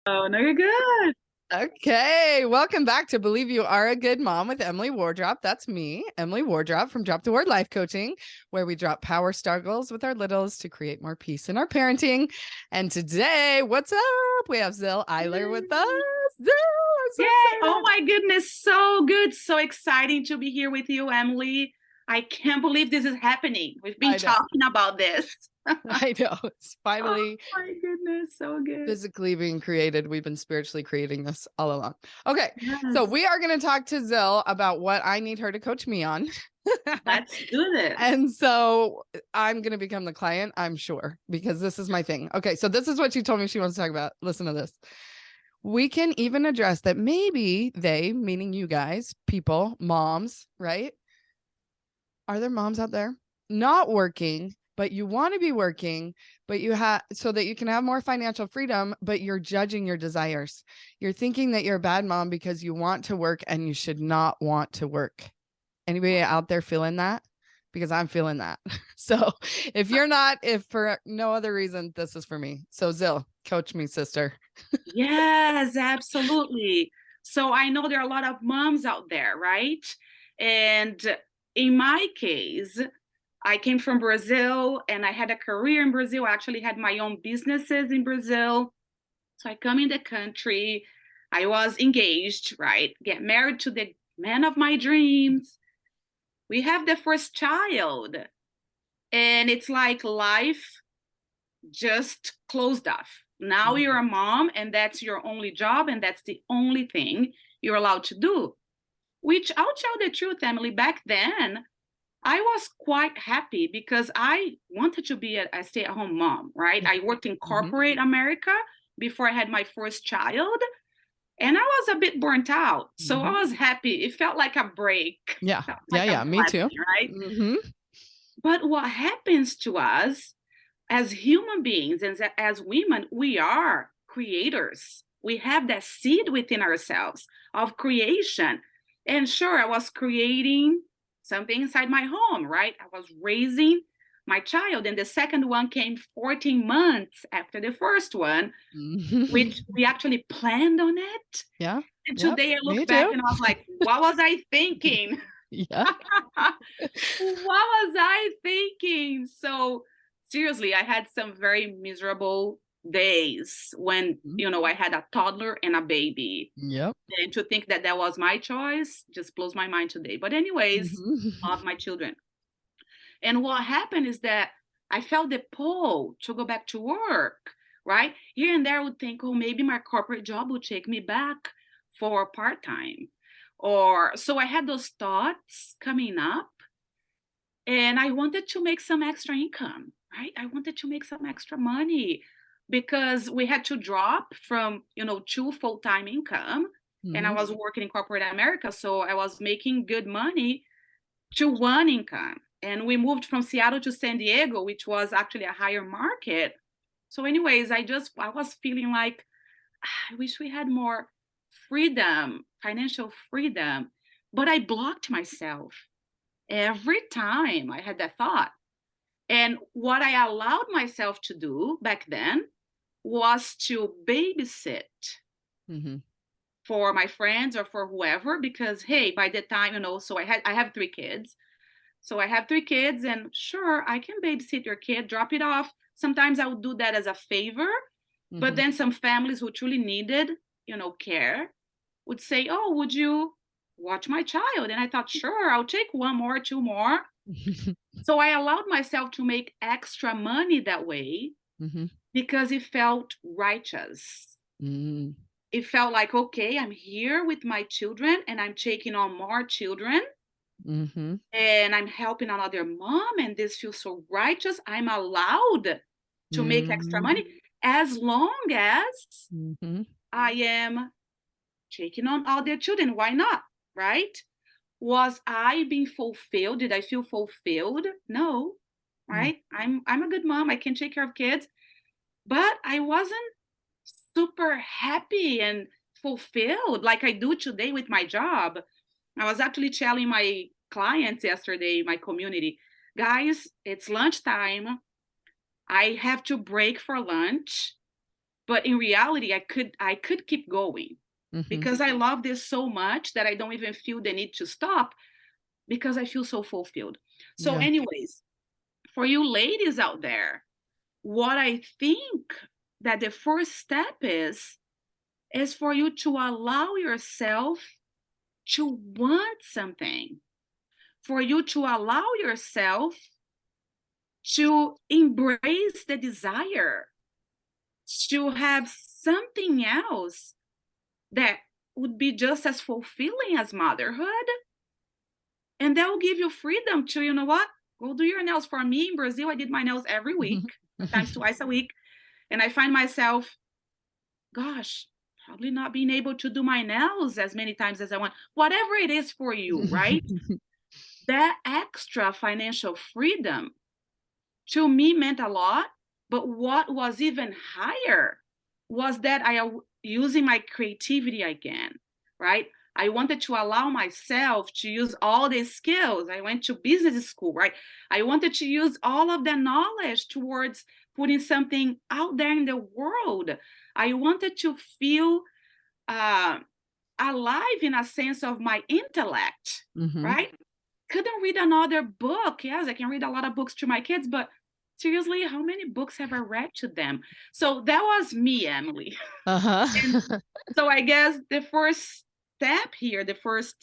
Oh, no, you're good. Okay, welcome back to Believe You Are a Good Mom with Emily Wardrop. That's me, Emily Wardrop from Drop to Word Life Coaching, where we drop power struggles with our littles to create more peace in our parenting. And today, what's up? We have Zil Eiler with us. Zil, I'm so Yay. Oh excited. my goodness. So good. So exciting to be here with you, Emily. I can't believe this is happening. We've been I know, talking about this. I know. It's Oh finally my goodness. So good. physically being created. We've been spiritually creating this all along. Okay, so Yes. we are going to talk to Zil about what I need her to coach me on. Let's do this. And so I'm going to become the client, I'm sure, because this is my thing. Okay, so this is what she told me she wants to talk about. Listen to this. We can even address that maybe they, meaning you guys, people, moms, right? Are there moms out there not working, but you want to be working, but you have so that you can have more financial freedom, but you're judging your desires. You're thinking that you're a bad mom because you want to work and you should not want to work. Anybody out there feeling that? Because I'm feeling that. So if you're not, if for no other reason, this is for me. So Zil, coach me, sister. Yes, absolutely. So I know there are a lot of moms out there, right? And in my case, I came from Brazil and I had a career in Brazil. I actually had my own businesses in Brazil. So I come in the country. I was engaged, right? Get married to the man of my dreams. We have the first child. And it's like life just closed off. Now you're a mom, and that's your only job, and that's the only thing you're allowed to do. Which I'll tell the truth, Emily, back then, I was quite happy because I wanted to be a stay-at-home mom, right? I worked in Mhm. corporate America before I had my first child, and I was a bit burnt out. So I Mhm. was happy. It felt like a break, Yeah. felt Yeah. like a Yeah. Me too. blessing, right? Hmm. But what happens to us as human beings and as women, we are creators. We have that seed within ourselves of creation. And sure, I was creating something inside my home, right? I was raising my child, and the second one came 14 months after the first one, which we actually planned on it. Yeah. And Yep. today I Me look back too. and I was like, what was I thinking? Yeah. What was I thinking? So seriously, I had some very miserable days when, Mhm. I had a toddler and a baby. Yep. And to think that that was my choice just blows my mind today. But anyways, Mhm. love my children. And what happened is that I felt the pull to go back to work, right? Here and there I would think, oh, maybe my corporate job will take me back for part-time. Or so I had those thoughts coming up, and I wanted to make some extra income, right? I wanted to make some extra money because we had to drop from, two full-time income, and I Mhm. was working in corporate America, so I was making good money to one income. And we moved from Seattle to San Diego, which was actually a higher market. So anyways, I was feeling like I wish we had more freedom, financial freedom, but I blocked myself every time I had that thought. And what I allowed myself to do back then was to babysit Mhm. for my friends or for whoever, because hey, by the time, so I have three kids. So I have three kids, and sure, I can babysit your kid, drop it off. Sometimes I would do that as a favor, but Mhm. then some families who truly needed, care would say, oh, would you watch my child? And I thought, sure, I'll take one more, two more. So I allowed myself to make extra money that way Mhm. because it felt righteous. Mm. It felt like, okay, I'm here with my children and I'm taking on more children Mhm. and I'm helping another mom, and this feels so righteous. I'm allowed to make extra Mhm. money as long as Mhm. I am taking on other children. Why not? Right? Was I being fulfilled? Did I feel fulfilled? No. Mm. Right? I'm a good mom. I can take care of kids, but I wasn't super happy and fulfilled like I do today with my job. I was actually telling my clients yesterday, my community, guys, it's lunchtime. I have to break for lunch, But in reality, I could keep going because I love this so much that I don't even feel the need to stop because I feel so fulfilled. So, Yeah. anyways, for you ladies out there, what I think that the first step is for you to allow yourself to want something, for you to allow yourself to embrace the desire, to have something else that would be just as fulfilling as motherhood. And that will give you freedom to, you know what, go do your nails. For me in Brazil, I did my nails every week, sometimes twice a week. And I find myself, gosh, probably not being able to do my nails as many times as I want, whatever it is for you, right? That extra financial freedom to me meant a lot. But what was even higher was that using my creativity again, right? I wanted to allow myself to use all these skills. I went to business school, right? I wanted to use all of that knowledge towards putting something out there in the world. I wanted to feel uh, alive in a sense of my intellect, right? Couldn't read another book. Yes, I can read a lot of books to my kids, but seriously, how many books have I read to them? So that was me, Emily. And so I guess the first step here, the first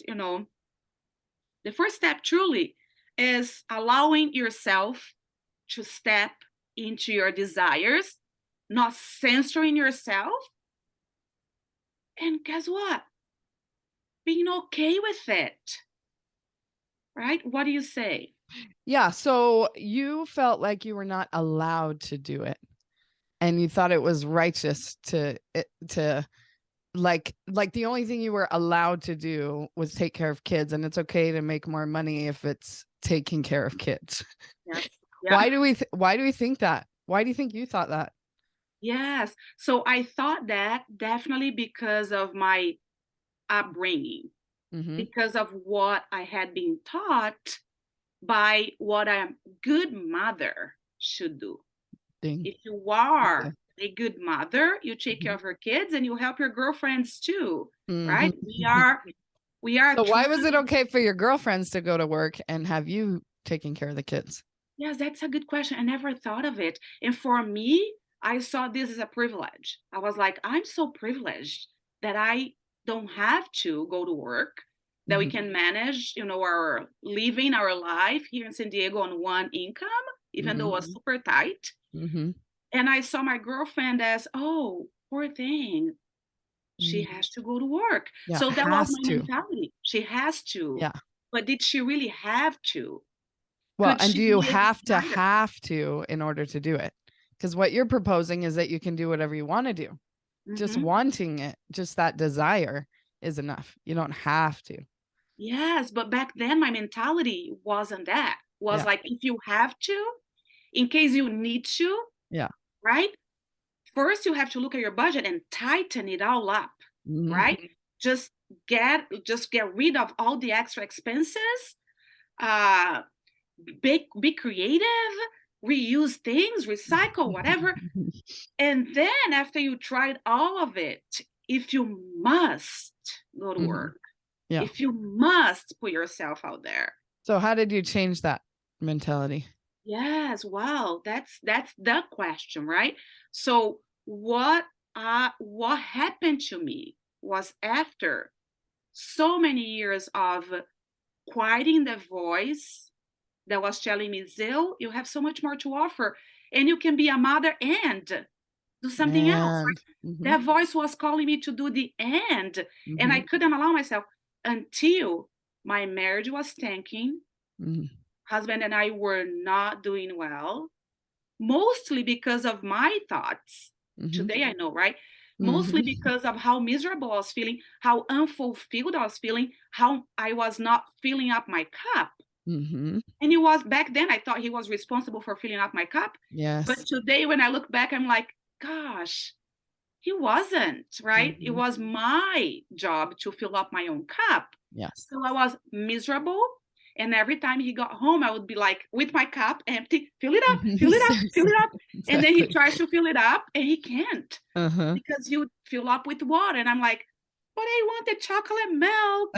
step truly is allowing yourself to step into your desires, not censoring yourself. And guess what? Being okay with it. Right? What do you say? Yeah. So you felt like you were not allowed to do it, and you thought it was righteous to like the only thing you were allowed to do was take care of kids, and it's okay to make more money if it's taking care of kids. Yeah. Why do we think that? Why do you think you thought that? Yes. So I thought that definitely because of my upbringing, because of what I had been taught by what a good mother should do. Ding. If you are a good mother, you take care of your kids and you help your girlfriends too, right? We are. So why was it okay for your girlfriends to go to work and have you taking care of the kids? Yes, that's a good question. I never thought of it. And for me, I saw this as a privilege. I was like, I'm so privileged that I don't have to go to work, that we can manage, our living, our life here in San Diego on one income, even though it was super tight. And I saw my girlfriend as, oh, poor thing. She has to go to work. Yeah, So that was has my to. mentality. She has to. Yeah. But did she really have to? Well, Could and she do you be a have designer? to in order to do it? Because what you're proposing is that you can do whatever you want to do. Just Mhm. wanting it, just that desire is enough. You don't have to. Yes, but back then my mentality wasn't that. Was Yeah. like if you have to, in case you need to, Yeah. right? First you have to look at your budget and tighten it all up, right? Just get rid of all the extra expenses. Uh be creative, reuse things, recycle, whatever. And then after you tried all of it, if you must go to work, Yeah. if you must put yourself out there. So how did you change that mentality? Yes, wow, that's the question, right? So what happened to me was after so many years of quieting the voice that was telling me, Zil, you have so much more to offer, and you can be a mother and do something else. And That voice was calling me to do the end, and I couldn't allow myself until my marriage was tanking. Husband and I were not doing well, mostly because of my thoughts. Today I know, right? Mostly because of how miserable I was feeling, how unfulfilled I was feeling, how I was not filling up my cup. And it was back then, I thought he was responsible for filling up my cup. Yes. But today, when I look back, I'm like, gosh, he wasn't, right? It was my job to fill up my own cup. Yes. So I was miserable. And every time he got home, I would be like, with my cup empty, fill it up, fill it up, fill it up. Exactly. And then he tries to fill it up and he can't Uh-huh. because he would fill up with water. And I'm like, but I want the chocolate milk.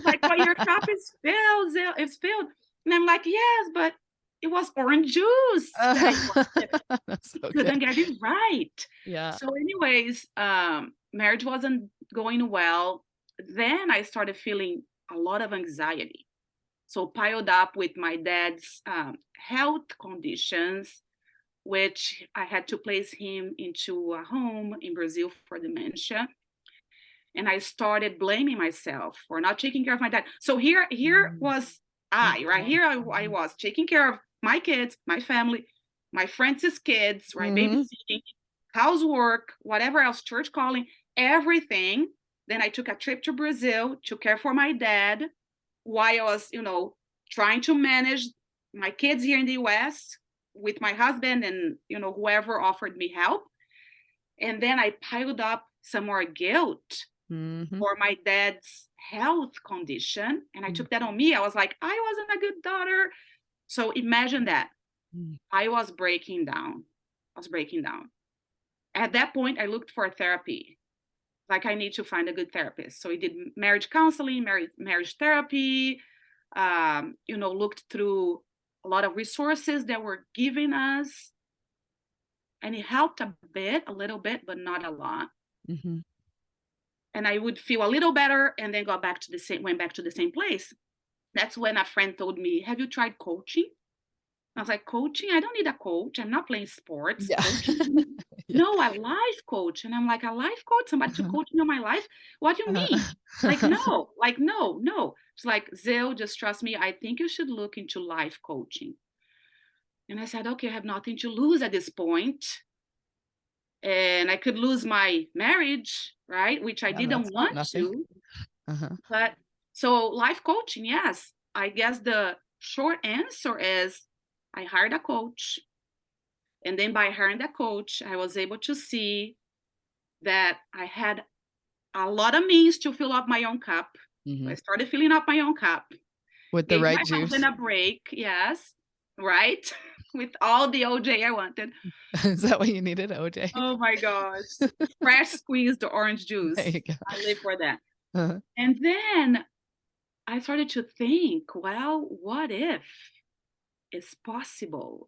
Like, well, your cup is filled, it's filled. And I'm like, yes, but it was orange juice. That's so Couldn't good. get it right. Yeah. So anyways, marriage wasn't going well. Then I started feeling a lot of anxiety. So piled up with my dad's health conditions, which I had to place him into a home in Brazil for dementia. And I started blaming myself for not taking care of my dad. So here was I, right? Here I was taking care of my kids, my family, my friends' kids, right? Babysitting, housework, whatever else, church calling, everything. Then I took a trip to Brazil to care for my dad while I was, trying to manage my kids here in the US with my husband and, whoever offered me help. And then I piled up some more guilt for my dad's health condition. And I took that on me. I was like, I wasn't a good daughter. So imagine that. I was breaking down. At that point, I looked for therapy. Like, I need to find a good therapist. So I did marriage counseling, marriage therapy, looked through a lot of resources that were given us. And it helped a little bit, but not a lot. And I would feel a little better and then went back to the same place. That's when a friend told me, have you tried coaching? I was like, coaching? I don't need a coach. I'm not playing sports. Yeah. No, a life coach. And I'm like, a life coach? Somebody to coach me on my life? What do you mean? No. It's like, Zil, just trust me. I think you should look into life coaching. And I said, okay, I have nothing to lose at this point. And I could lose my marriage, right? Which I didn't want to. But so life coaching, yes. I guess the short answer is I hired a coach. And then by hiring a coach, I was able to see that I had a lot of means to fill up my own cup. So I started filling up my own cup. With the right juice. My husband a break, yes, right? With all the OJ I wanted. Is that what you needed, OJ? Oh my gosh. Fresh squeezed orange juice. There you go. I live for that. And then I started to think, well, what if it's possible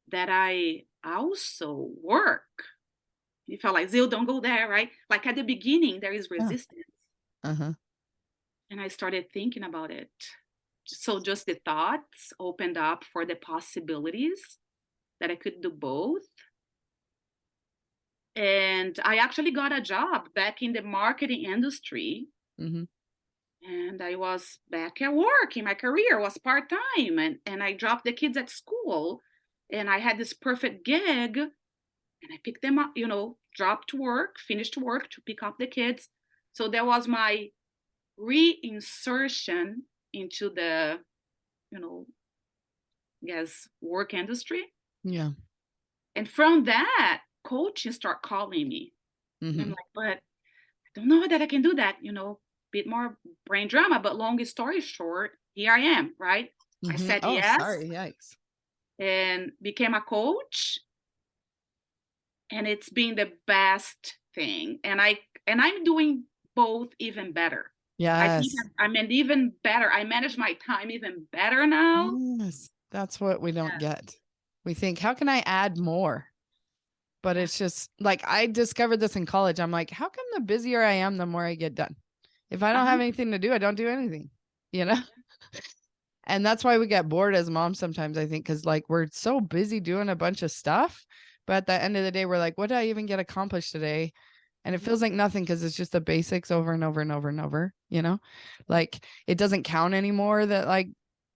that I also work? You felt like, Zil, don't go there, right? Like at the beginning, there is resistance. And I started thinking about it. So just the thoughts opened up for the possibilities that I could do both. And I actually got a job back in the marketing industry. And I was back at work in my career, was part-time. And I dropped the kids at school. And I had this perfect gig. And I picked them up, dropped to work, finished work to pick up the kids. So that was my reinsertion into the, work industry. Yeah. And from that, coaches start calling me. And I'm like, but I don't know that I can do that, bit more brain drama, but long story short, here I am, right? I said yes. Sorry, yikes. And became a coach. And it's been the best thing. And I'm doing both even better. Yes. I mean, even better. I manage my time even better now. Yes. That's what we don't get. We think, how can I add more? But it's just like, I discovered this in college. I'm like, how come the busier I am, the more I get done? If I don't have anything to do, I don't do anything, And that's why we get bored as moms sometimes, I think, because like we're so busy doing a bunch of stuff. But at the end of the day, we're like, what did I even get accomplished today? And it feels like nothing because it's just the basics over and over and over and over, like it doesn't count anymore that like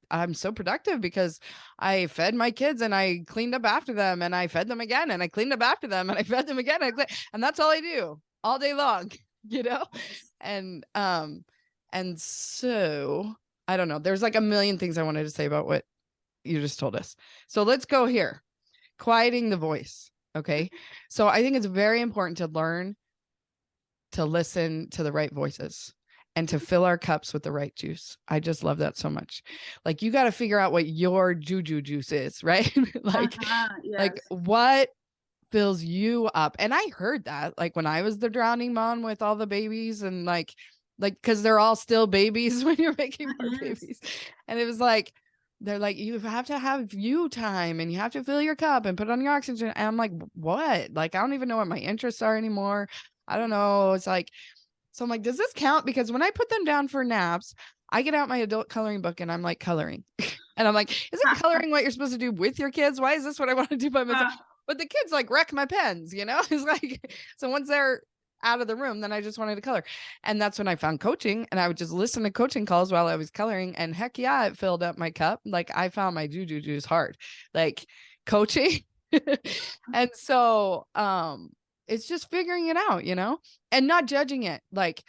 I'm so productive because I fed my kids and I cleaned up after them and I fed them again and I cleaned up after them and I fed them again. And that's all I do all day long, And so I don't know. There's like a million things I wanted to say about what you just told us. So let's go here. Quieting the voice. Okay. So I think it's very important to learn to listen to the right voices. and to fill our cups with the right juice. I just love that so much. Like, you got to figure out what your juju juice is, right? like Yes. what fills you up. And I heard that, like, when I was the drowning mom with all the babies, and like because they're all still babies when you're making more babies. And it was like, they're like, you have to have you time, and you have to fill your cup and put on your oxygen. And I'm like, what? Like, I don't even know what my interests are anymore. I don't know. It's like, so I'm like, does this count? Because when I put them down for naps, I get out my adult coloring book and I'm like coloring. And I'm like, isn't coloring what you're supposed to do with your kids? Why is this what I want to do by myself? But the kids like wreck my pens, you know? It's like, so once they're out of the room, then I just wanted to color. And that's when I found coaching, and I would just listen to coaching calls while I was coloring. And heck yeah, it filled up my cup. Like, I found my JuJuJuice hard, like coaching. And so, it's just figuring it out, you know, and not judging it. Like,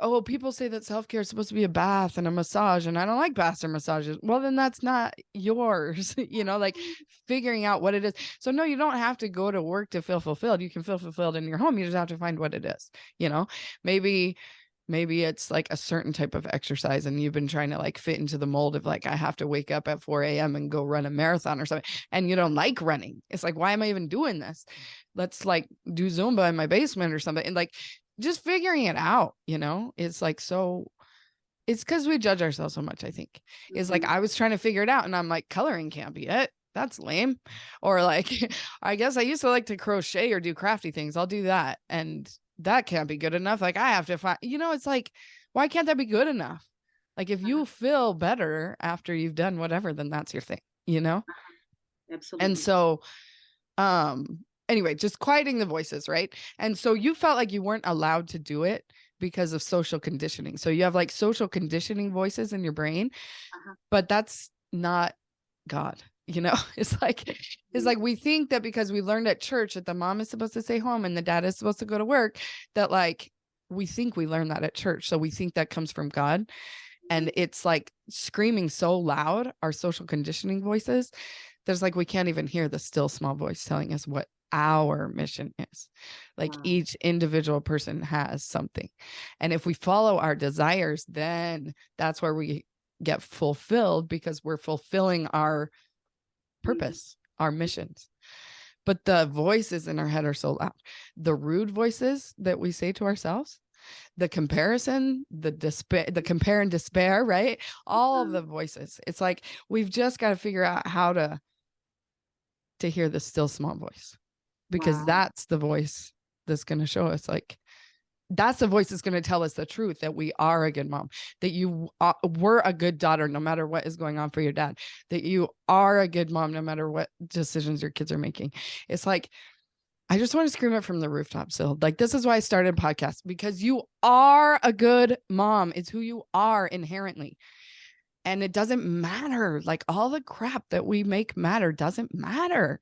oh, people say that self-care is supposed to be a bath and a massage, and I don't like baths or massages. Well, then that's not yours, you know, like figuring out what it is. So no, you don't have to go to work to feel fulfilled. You can feel fulfilled in your home. You just have to find what it is, you know. Maybe it's like a certain type of exercise, and you've been trying to like fit into the mold of like, I have to wake up at 4 a.m. and go run a marathon or something. And you don't like running. It's like, why am I even doing this? Let's like do Zumba in my basement or something. And like, just figuring it out, you know. It's like, so it's because we judge ourselves so much, I think. It's like, I was trying to figure it out, and I'm like, coloring can't be it. That's lame. Or like, I guess I used to like to crochet or do crafty things. I'll do that. And that can't be good enough. Like, I have to find, you know, it's like, why can't that be good enough? Like, if you feel better after you've done whatever, then that's your thing, you know? Absolutely. And so, anyway, just quieting the voices, right? And so you felt like you weren't allowed to do it because of social conditioning. So you have like social conditioning voices in your brain, but that's not God. You know, it's like we think that because we learned at church that the mom is supposed to stay home and the dad is supposed to go to work, that like we think we learned that at church. So we think that comes from God. And it's like screaming so loud, our social conditioning voices, there's like, we can't even hear the still small voice telling us what our mission is. Like, each individual person has something. And if we follow our desires, then that's where we get fulfilled, because we're fulfilling our purpose, our missions. But the voices in our head are so loud. The rude voices that we say to ourselves, the comparison, the despair, the compare and despair, right? All of the voices. It's like, we've just got to figure out how to hear the still small voice, because that's the voice that's going to show us, like, that's the voice that's going to tell us the truth, that we are a good mom, that you were a good daughter, no matter what is going on for your dad, that you are a good mom, no matter what decisions your kids are making. It's like, I just want to scream it from the rooftops. So like, this is why I started a podcast, because you are a good mom. It's who you are inherently. And it doesn't matter. Like, all the crap that we make matter doesn't matter.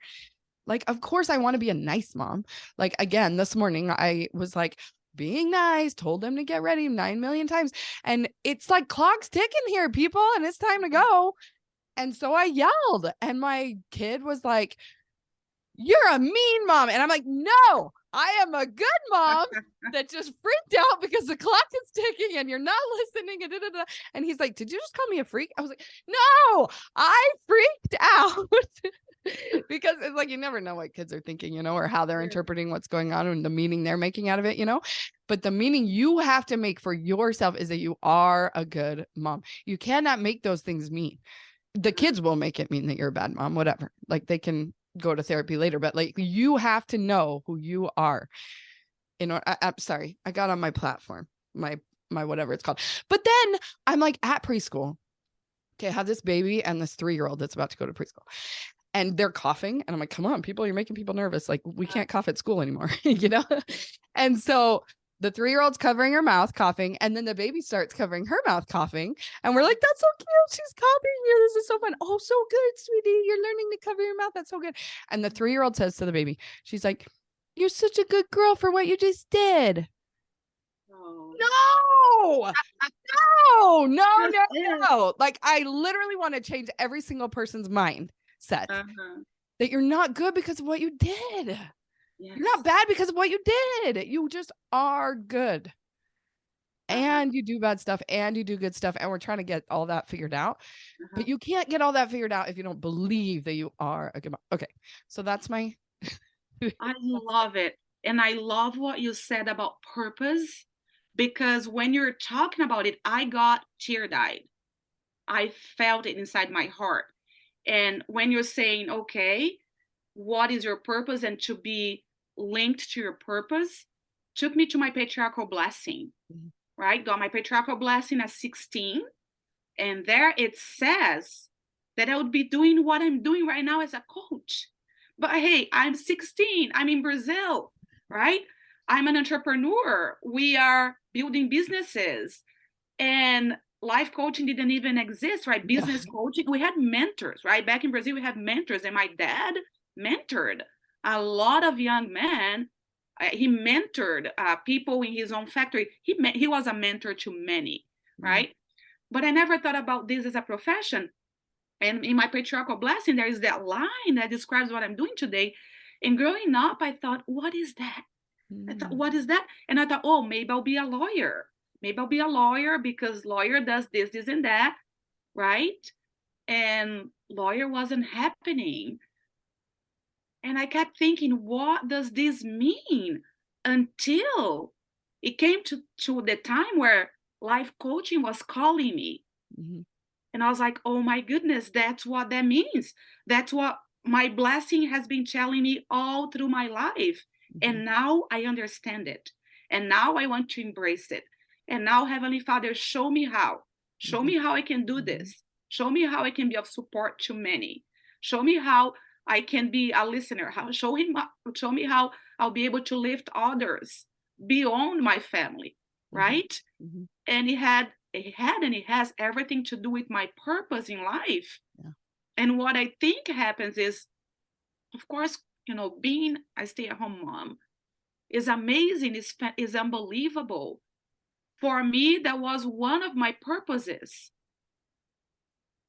Like, of course I want to be a nice mom. Like, again, this morning I was like, being nice, told them to get ready 9 million times. And it's like, clock's ticking here, people, and it's time to go. And so I yelled, and my kid was like, you're a mean mom. And I'm like, no, I am a good mom that just freaked out because the clock is ticking and you're not listening. And he's like, did you just call me a freak? I was like, no, I freaked out. Because it's like, you never know what kids are thinking, you know, or how they're interpreting what's going on and the meaning they're making out of it, you know. But the meaning you have to make for yourself is that you are a good mom. You cannot make those things mean. The kids will make it mean that you're a bad mom, whatever. Like, they can go to therapy later, but like, you have to know who you are. You know, I'm sorry, I got on my platform, my whatever it's called. But then I'm like at preschool. Okay, I have this baby and this 3-year-old that's about to go to preschool. And they're coughing. And I'm like, come on, people, you're making people nervous. Like, we can't cough at school anymore, you know? And so the 3-year-old's covering her mouth, coughing. And then the baby starts covering her mouth, coughing. And we're like, that's so cute. She's copying you. This is so fun. Oh, so good, sweetie. You're learning to cover your mouth. That's so good. And the 3-year-old says to the baby, she's like, you're such a good girl for what you just did. No, no. Like, I literally want to change every single person's mindset that you're not good because of what you did. Yes. You're not bad because of what you did. You just are good. Uh-huh. and you do bad stuff and you do good stuff. And we're trying to get all that figured out. Uh-huh. But you can't get all that figured out if you don't believe that you are a good mom. Okay. So that's my I love it. And I love what you said about purpose, because when you're talking about it, I got tear-eyed. I felt it inside my heart. And when you're saying, okay, what is your purpose, and to be linked to your purpose, took me to my patriarchal blessing, Mhm. right? Got my patriarchal blessing at 16. And there it says that I would be doing what I'm doing right now as a coach. But hey, I'm 16, I'm in Brazil, right? I'm an entrepreneur. We are building businesses, and life coaching didn't even exist, right? Yeah. Business coaching, we had mentors, right? Back in Brazil, we had mentors, and my dad mentored a lot of young men. He mentored people in his own factory. He was a mentor to many, Mhm. right? But I never thought about this as a profession. And in my patriarchal blessing, there is that line that describes what I'm doing today. And growing up, I thought, what is that? I thought, Mm. what is that? And I thought, oh, maybe I'll be a lawyer. Maybe I'll be a lawyer because lawyer does this, this, and that, right? And lawyer wasn't happening. And I kept thinking, what does this mean? Until it came to the time where life coaching was calling me. Mhm. And I was like, oh my goodness, that's what that means. That's what my blessing has been telling me all through my life. Mhm. And now I understand it. And now I want to embrace it. And now, Heavenly Father, show me how. Show Mhm. me how I can do Mhm. this. Show me how I can be of support to many. Show me how I can be a listener. Show me how I'll be able to lift others beyond my family, Mhm. right? Mhm. And it has everything to do with my purpose in life. Yeah. And what I think happens is, of course, being a stay-at-home mom is amazing, is unbelievable. For me, that was one of my purposes.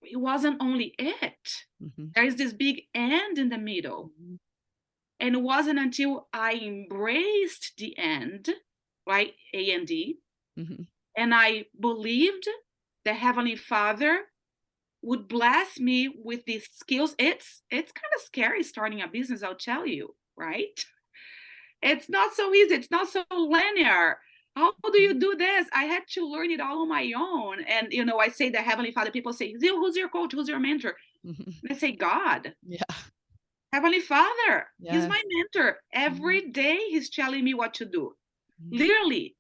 It wasn't only it. Mhm. There is this big end in the middle. Mhm. And it wasn't until I embraced the end, right? A&D, Mhm. and I believed the Heavenly Father would bless me with these skills. It's kind of scary starting a business, I'll tell you, right? It's not so easy. It's not so linear. How do you do this? I had to learn it all on my own. And I say the Heavenly Father. People say, Zil, who's your coach? Who's your mentor? Mhm. And I say, God, Yeah. Heavenly Father. He's Yes. my mentor. Mhm. Every day He's telling me what to do. Mhm. Literally,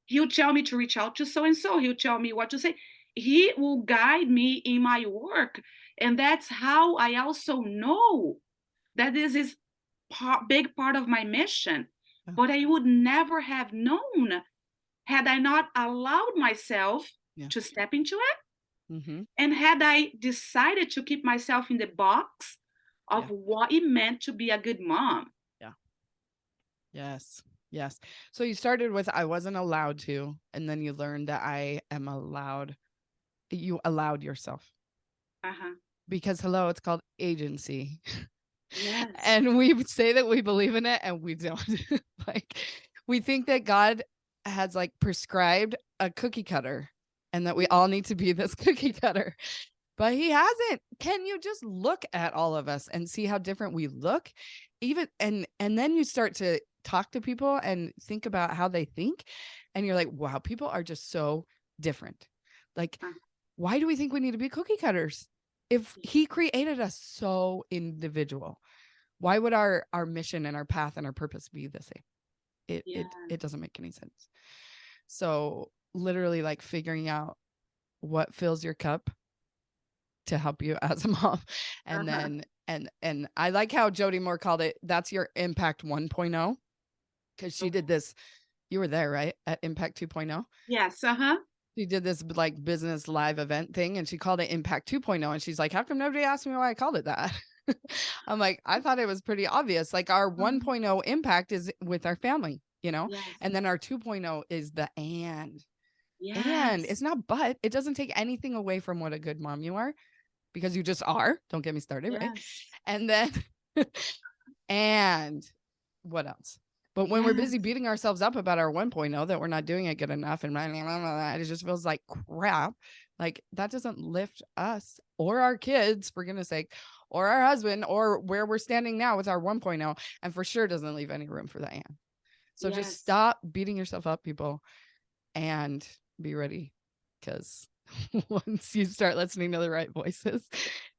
He'll tell me to reach out to so and so. He'll tell me what to say. He will guide me in my work. And that's how I also know that this is big part of my mission. Yeah. But I would never have known had I not allowed myself Yeah. to step into it. Mhm. And had I decided to keep myself in the box Yeah. of what it meant to be a good mom. Yeah. Yes. Yes. So you started with I wasn't allowed to, and then you learned that I am allowed. You allowed yourself Uh-huh. because hello, it's called agency. Yes. And we say that we believe in it and we don't. Like we think that God has like prescribed a cookie cutter and that we all need to be this cookie cutter. But he hasn't. Can you just look at all of us and see how different we look? Even and then you start to talk to people and think about how they think and you're like, wow, people are just so different. Like Uh, why do we think we need to be cookie cutters? If he created us so individual, why would our mission and our path and our purpose be the same? It yeah. it it doesn't make any sense. So literally like figuring out what fills your cup to help you as a mom. And Uh-huh. then and I like how Jody Moore called it, that's your impact 1.0 because she Okay. did this. You were there, right? At Impact 2.0. Yes. Uh-huh. She did this like business live event thing and she called it Impact 2.0. And she's like, how come nobody asked me why I called it that? I'm like, I thought it was pretty obvious. Like our Uh-huh. 1.0 impact is with our family, Yes. and then our 2.0 is the and Yes. it's not, but it doesn't take anything away from what a good mom you are because you just are. Don't get me started, right? Yes. And then, and what else? But when we're busy beating ourselves up about our 1.0 that we're not doing it good enough and it just feels like crap, like that doesn't lift us or our kids, for goodness sake, or our husband, or where we're standing now with our 1.0, and for sure doesn't leave any room for Diane. So just stop beating yourself up, people, and be ready, because once you start listening to the right voices,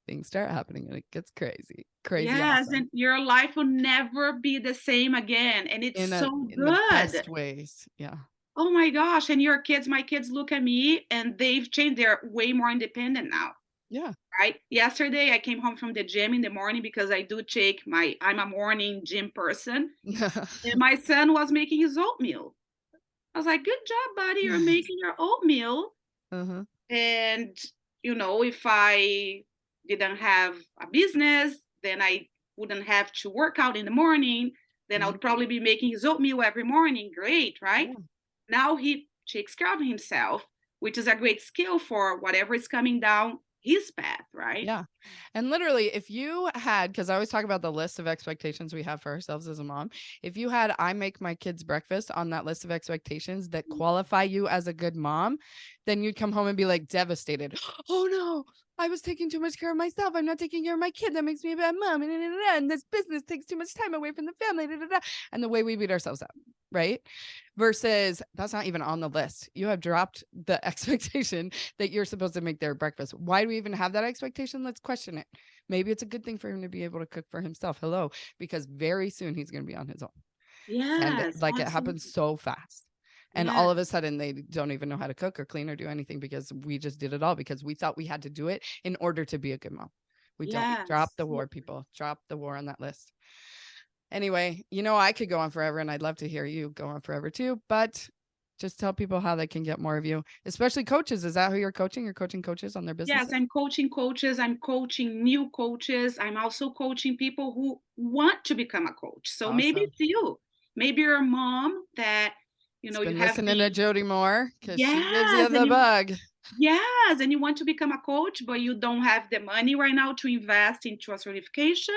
things start happening and it gets crazy Yes, awesome. and your life will never be the same again. And it's In so the good. best ways. Yeah. Oh my gosh. And your kids, my kids look at me and they've changed. They're way more independent now. Yeah. Right. Yesterday, I came home from the gym in the morning because I do take I'm a morning gym person. And my son was making his oatmeal. I was like, good job, buddy. You're making your oatmeal. Uh-huh. And, if I didn't have a business, then I wouldn't have to work out in the morning. Then I would probably be making his oatmeal every morning. Great, right? Yeah. Now he takes care of himself, which is a great skill for whatever is coming down his path, right? Yeah. And literally, if you had, because I always talk about the list of expectations we have for ourselves as a mom, if you had, I make my kids breakfast on that list of expectations that qualify you as a good mom, then you'd come home and be like devastated. Oh no, I was taking too much care of myself. I'm not taking care of my kid. That makes me a bad mom. And this business takes too much time away from the family. And the way we beat ourselves up, right? Versus that's not even on the list. You have dropped the expectation that you're supposed to make their breakfast. Why do we even have that expectation? Let's question it. Maybe it's a good thing for him to be able to cook for himself. Hello, because very soon he's going to be on his own. And Yes, like absolutely. it happens so fast. And all of a sudden they don't even know how to cook or clean or do anything because we just did it all because we thought we had to do it in order to be a good mom. We don't. Drop the war, people. Drop the war on that list. Anyway, I could go on forever and I'd love to hear you go on forever too, but just tell people how they can get more of you, especially coaches. Is that who you're coaching? You're coaching coaches on their business? Yes, I'm coaching coaches. I'm coaching new coaches. I'm also coaching people who want to become a coach. So maybe it's you. Maybe you're a mom that, you Been have listening to Jody Moore because she gives you yes, the bug. yes, and you want to become a coach, but you don't have the money right now to invest into a certification,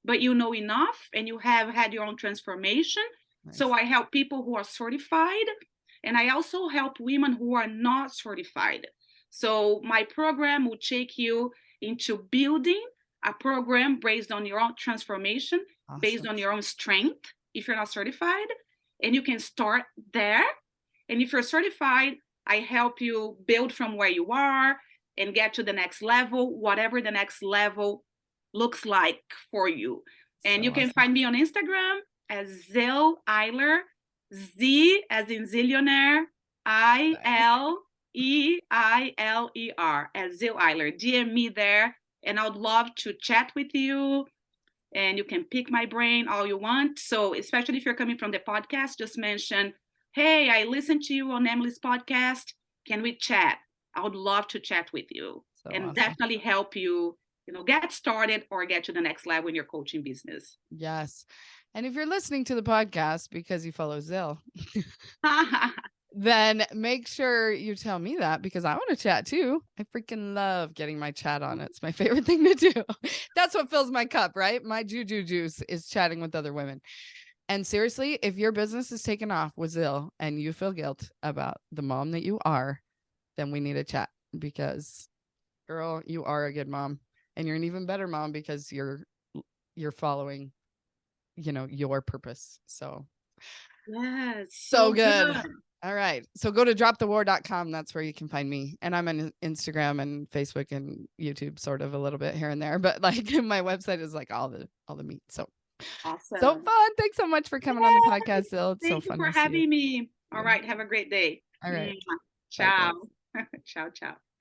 but you know enough and you have had your own transformation. Nice. So I help people who are certified, and I also help women who are not certified. So my program will take you into building a program based on your own transformation, based on your own strength, if you're not certified, and you can start there. And if you're certified, I help you build from where you are and get to the next level, whatever the next level looks like for you. And you can find me on Instagram as Zil Eiler, Z as in zillionaire, Eiler, as Zil Eiler. DM me there, and I would love to chat with you. And you can pick my brain all you want. So, especially if you're coming from the podcast, just mention, hey, I listened to you on Emily's podcast. Can we chat? I would love to chat with you and definitely help you, get started or get to the next level in your coaching business. Yes. And if you're listening to the podcast because you follow Zil, then make sure you tell me that because I want to chat too. I freaking love getting my chat on. It's my favorite thing to do. That's what fills my cup, right? My JuJuJuice is chatting with other women. And seriously, if your business is taken off with Zil and you feel guilt about the mom that you are, then we need a chat because, girl, you are a good mom and you're an even better mom because you're following, your purpose. So, yes, so good. All right. So go to dropthewar.com. That's where you can find me. And I'm on Instagram and Facebook and YouTube sort of a little bit here and there. But like my website is like all the meat. So awesome. So fun. Thanks so much for coming on the podcast, Zil. It's so fun. Thank you for having me. All right. Have a great day. All right. Ciao. Ciao, ciao.